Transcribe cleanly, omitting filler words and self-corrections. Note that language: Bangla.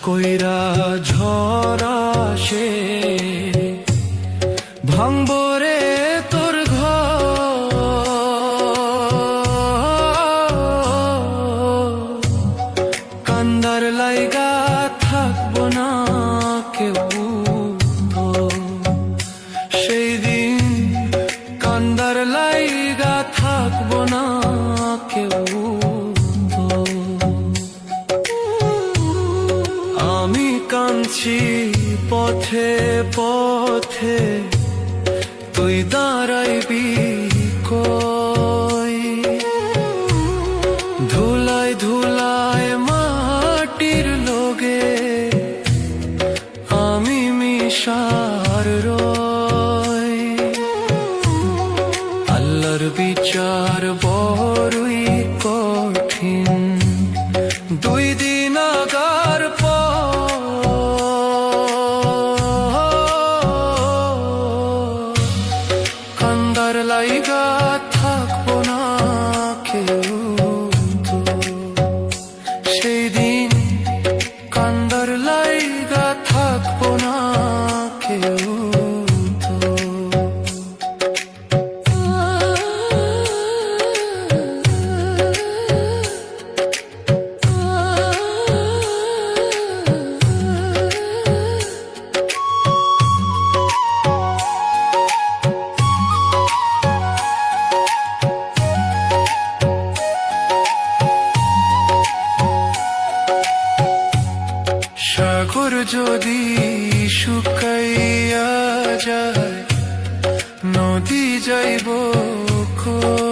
কইরা ঝরা সে ভাঙবরে তোর ঘর, কান্দার লাইগা থাকবো না কেউ তো, সেই দিন কান্দার লাইগা থাকবো না কেউ তো। আমি কাঁদছি পথে পথে, তুই দাঁড়াইবি কই? ধুলায় ধুলায় মাটির লোগে আমি মিশার রই। আল্লাহর বিচার বড়ই কঠিন, দুই দিন আগার কান্দার লাইগা থাকবো না কেউ তো, সেই দিন কান্দার লাইগা থাকবো না কেউ তো। সাগর যদি শুকাইয়া যায়, নদী যাইব কই?